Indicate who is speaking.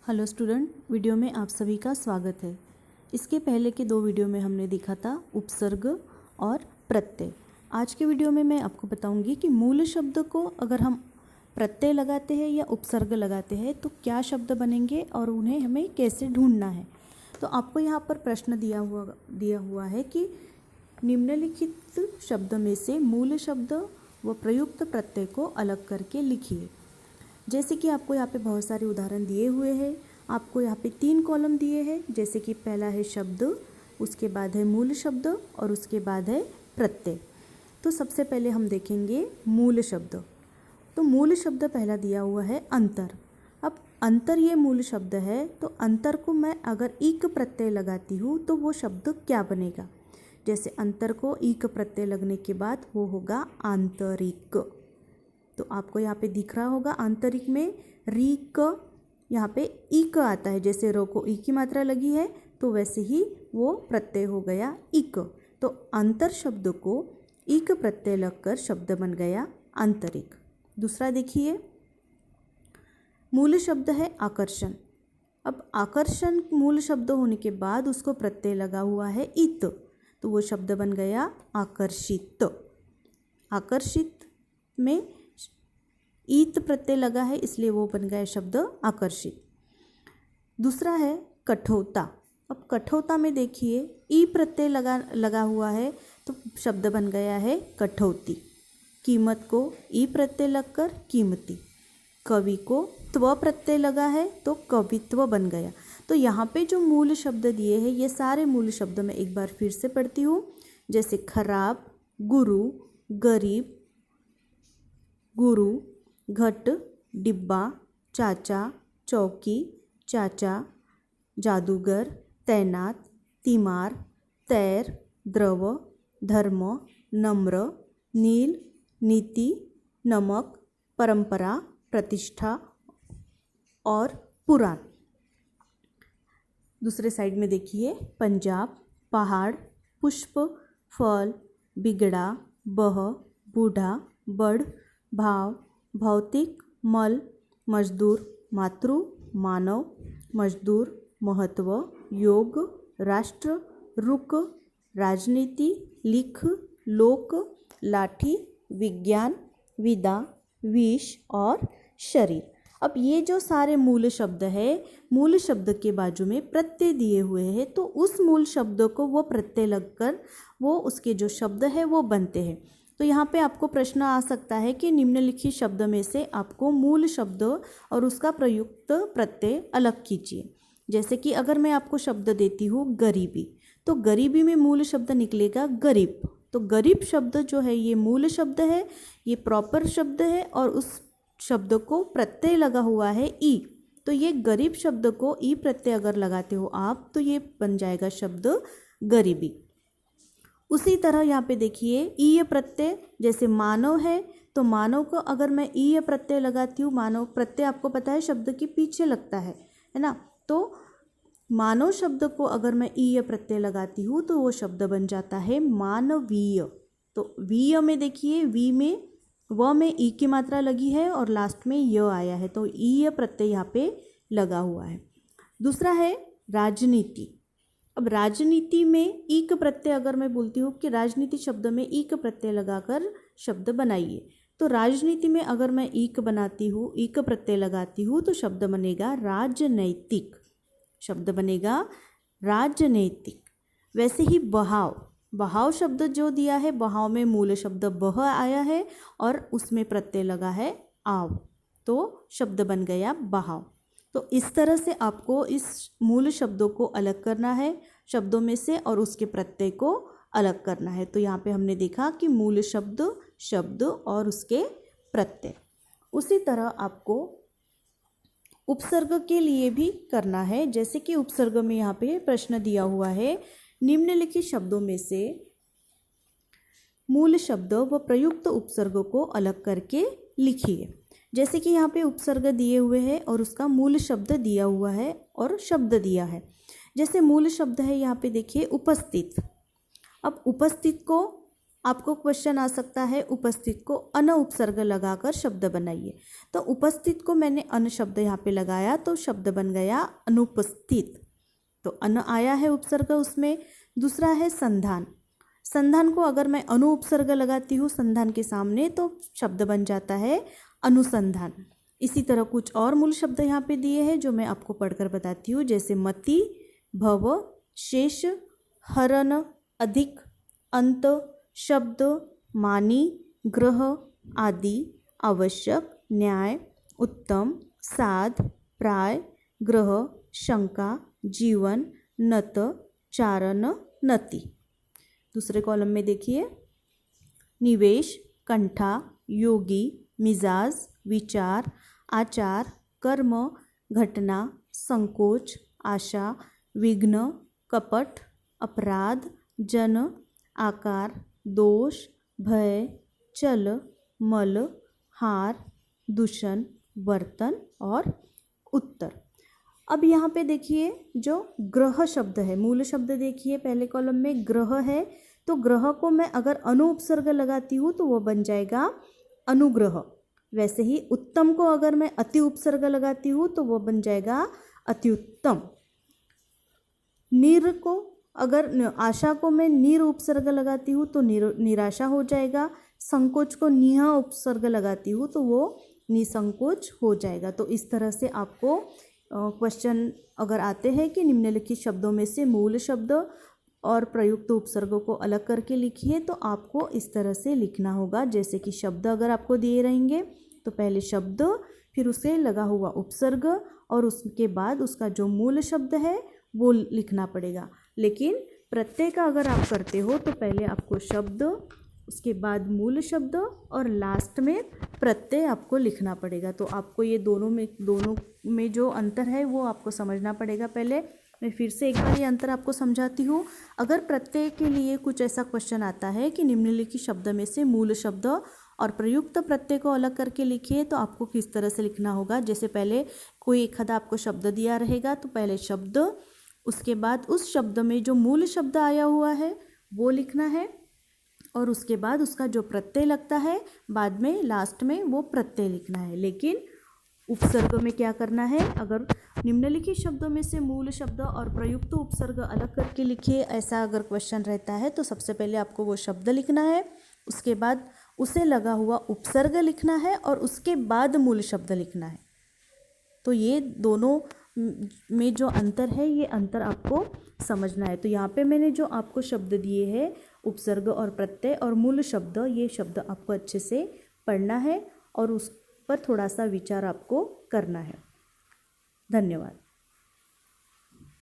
Speaker 1: Hello student, video में आप सभी का स्वागत है। इसके पहले के दो वीडियो में हमने देखा था उपसर्ग और प्रत्यय। आज के वीडियो में मैं आपको बताऊंगी कि मूल शब्द को अगर हम प्रत्यय लगाते हैं या उपसर्ग लगाते हैं तो क्या शब्द बनेंगे और उन्हें हमें कैसे ढूंढना है। तो आपको यहाँ पर प्रश्न दिया हुआ है कि निम्नलिखित शब्द में से मूल शब्द व प्रयुक्त प्रत्यय को अलग करके लिखिए। जैसे कि आपको यहाँ पे बहुत सारे उदाहरण दिए हुए हैं। आपको यहाँ पे 3 कॉलम दिए हैं, जैसे कि पहला है शब्द, उसके बाद है मूल शब्द और उसके बाद है प्रत्यय। तो सबसे पहले हम देखेंगे मूल शब्द। तो मूल शब्द पहला दिया हुआ है अंतर। अब अंतर ये मूल शब्द है, तो अंतर को मैं अगर ईक प्रत्यय लगाती हूँ तो वो शब्द क्या बनेगा। जैसे अंतर को ईक प्रत्यय लगने के बाद वो होगा आंतरिक। तो आपको यहाँ पे दिख रहा होगा आंतरिक में री क, यहाँ पे ई क आता है। जैसे रो को ई की मात्रा लगी है तो वैसे ही वो प्रत्यय हो गया इक। तो अंतर शब्द को इक प्रत्यय लगकर शब्द बन गया आंतरिक। दूसरा देखिए, मूल शब्द है आकर्षण। अब आकर्षण मूल शब्द होने के बाद उसको प्रत्यय लगा हुआ है इत, तो वो शब्द बन गया आकर्षित। आकर्षित में ईत प्रत्यय लगा है इसलिए वो बन गया शब्द आकर्षित। दूसरा है कठोरता। अब कठोरता में देखिए ई प्रत्यय लगा हुआ है तो शब्द बन गया है कठौती। कीमत को ई प्रत्यय लगकर कीमती। कवि को त्व प्रत्यय लगा है तो कवित्व बन गया। तो यहाँ पे जो मूल शब्द दिए हैं ये सारे मूल शब्द मैं एक बार फिर से पढ़ती हूँ। जैसे खराब, गुरु, गरीब, गुरु, घट, डिब्बा, चाचा, चौकी, चाचा, जादूगर, तैनात, तीमार, तैर, द्रव, धर्म, नम्र, नील, नीति, नमक, परंपरा, प्रतिष्ठा और पुराण। दूसरे साइड में देखिए पंजाब, पहाड़, पुष्प, फल, बिगड़ा, बह, बूढ़ा, बड़, भाव, भौतिक, मल, मजदूर, मातृ, मानव, मजदूर, महत्व, योग, राष्ट्र, रुक, राजनीति, लिख, लोक, लाठी, विज्ञान, विदा, विष और शरीर। अब ये जो सारे मूल शब्द है, मूल शब्द के बाजू में प्रत्यय दिए हुए हैं, तो उस मूल शब्द को वो प्रत्यय लगकर वो उसके जो शब्द है वो बनते हैं। तो यहाँ पे आपको प्रश्न आ सकता है कि निम्नलिखित शब्द में से आपको मूल शब्द और उसका प्रयुक्त प्रत्यय अलग कीजिए। जैसे कि अगर मैं आपको शब्द देती हूँ गरीबी, तो गरीबी में मूल शब्द निकलेगा गरीब। तो गरीब शब्द जो है ये मूल शब्द है, ये प्रॉपर शब्द है और उस शब्द को प्रत्यय लगा हुआ है ई। तो ये गरीब शब्द को ई प्रत्यय अगर लगाते हो आप तो ये बन जाएगा शब्द गरीबी। उसी तरह यहाँ पे देखिए ईय प्रत्यय, जैसे मानव है तो मानव को अगर मैं ईय प्रत्यय लगाती हूँ, मानव प्रत्यय आपको पता है शब्द के पीछे लगता है ना। तो मानव शब्द को अगर मैं ईय प्रत्यय लगाती हूँ तो वो शब्द बन जाता है मानवीय। तो वीय में देखिए वी में व में ई की मात्रा लगी है और लास्ट में य आया है, तो ईय प्रत्यय यहाँ पे लगा हुआ है। दूसरा है राजनीति। अब राजनीति में ईक प्रत्यय अगर मैं बोलती हूँ कि राजनीति शब्द में ईक प्रत्यय लगाकर शब्द बनाइए, तो राजनीति में अगर मैं ईक बनाती हूँ, ईक प्रत्यय लगाती हूँ तो शब्द बनेगा राजनैतिक। शब्द बनेगा राजनैतिक। वैसे ही बहाव, बहाव शब्द जो दिया है, बहाव में मूल शब्द बह आया है और उसमें प्रत्यय लगा है आव, तो शब्द बन गया बहाव। तो इस तरह से आपको इस मूल शब्दों को अलग करना है शब्दों में से और उसके प्रत्यय को अलग करना है। तो यहाँ पे हमने देखा कि मूल शब्द, शब्द और उसके प्रत्यय। उसी तरह आपको उपसर्ग के लिए भी करना है। जैसे कि उपसर्ग में यहाँ पे प्रश्न दिया हुआ है, निम्नलिखित शब्दों में से मूल शब्द व प्रयुक्त उपसर्ग को अलग करके लिखिए। जैसे कि यहाँ पे उपसर्ग दिए हुए हैं और उसका मूल शब्द दिया हुआ है और शब्द दिया है। जैसे मूल शब्द है यहाँ पे देखिए उपस्थित। अब उपस्थित को आपको क्वेश्चन आ सकता है उपस्थित को अन उपसर्ग लगाकर शब्द बनाइए। तो उपस्थित को मैंने अन शब्द यहाँ पे लगाया तो शब्द बन गया अनुपस्थित। तो अन आया है उपसर्ग उसमें। दूसरा है संधान। संधान को अगर मैं अनु उपसर्ग लगाती हूँ संधान के सामने तो शब्द बन जाता है अनुसंधान। इसी तरह कुछ और मूल शब्द यहाँ पे दिए हैं जो मैं आपको पढ़कर बताती हूँ, जैसे मति, भव, शेष, हरण, अधिक, अंत, शब्द, मानी, ग्रह आदि, आवश्यक, न्याय, उत्तम, साध, प्राय, ग्रह, शंका, जीवन, नत, चारण, नति। दूसरे कॉलम में देखिए, निवेश, कंठा, योगी, मिजाज, विचार, आचार, कर्म, घटना, संकोच, आशा, विघ्न, कपट, अपराध, जन, आकार, दोष, भय, चल, मल, हार, दूषण, बर्तन और उत्तर। अब यहाँ पे देखिए जो ग्रह शब्द है, मूल शब्द देखिए पहले कॉलम में ग्रह है, तो ग्रह को मैं अगर अनु उपसर्ग लगाती हूँ तो वो बन जाएगा अनुग्रह। वैसे ही उत्तम को अगर मैं अति उपसर्ग लगाती हूँ तो वो बन जाएगा अत्युत्तम। निर को अगर आशा को मैं निर उपसर्ग लगाती हूँ तो निराशा हो जाएगा। संकोच को निह उपसर्ग लगाती हूँ तो वो निसंकोच हो जाएगा। तो इस तरह से आपको क्वेश्चन अगर आते हैं कि निम्नलिखित शब्दों में से मूल शब्द और प्रयुक्त उपसर्गों को अलग करके लिखिए, तो आपको इस तरह से लिखना होगा। जैसे कि शब्द अगर आपको दिए रहेंगे तो पहले शब्द, फिर उसे लगा हुआ उपसर्ग और उसके बाद उसका जो मूल शब्द है वो लिखना पड़ेगा। लेकिन प्रत्यय का अगर आप करते हो तो पहले आपको शब्द, उसके बाद मूल शब्द और लास्ट में प्रत्यय आपको लिखना पड़ेगा। तो आपको ये दोनों में जो अंतर है वो आपको समझना पड़ेगा। पहले मैं फिर से एक बार ये अंतर आपको समझाती हूँ। अगर प्रत्यय के लिए कुछ ऐसा क्वेश्चन आता है कि निम्नलिखित शब्द में से मूल शब्द और प्रयुक्त प्रत्यय को अलग करके लिखिए, तो आपको किस तरह से लिखना होगा। जैसे पहले कोई एक आधा आपको शब्द दिया रहेगा तो पहले शब्द, उसके बाद उस शब्द में जो मूल शब्द आया हुआ है वो लिखना है और उसके बाद उसका जो प्रत्यय लगता है बाद में लास्ट में वो प्रत्यय लिखना है। लेकिन उपसर्ग में क्या करना है, अगर निम्नलिखित शब्दों में से मूल शब्द और प्रयुक्त उपसर्ग अलग करके लिखिए, ऐसा अगर क्वेश्चन रहता है तो सबसे पहले आपको वो शब्द लिखना है, उसके बाद उसे लगा हुआ उपसर्ग लिखना है और उसके बाद मूल शब्द लिखना है। तो ये दोनों में जो अंतर है ये अंतर आपको समझना है। तो यहाँ पे मैंने जो आपको शब्द दिए हैं उपसर्ग और प्रत्यय और मूल शब्द, ये शब्द आपको अच्छे से पढ़ना है और उस पर थोड़ा सा विचार आपको करना है। धन्यवाद।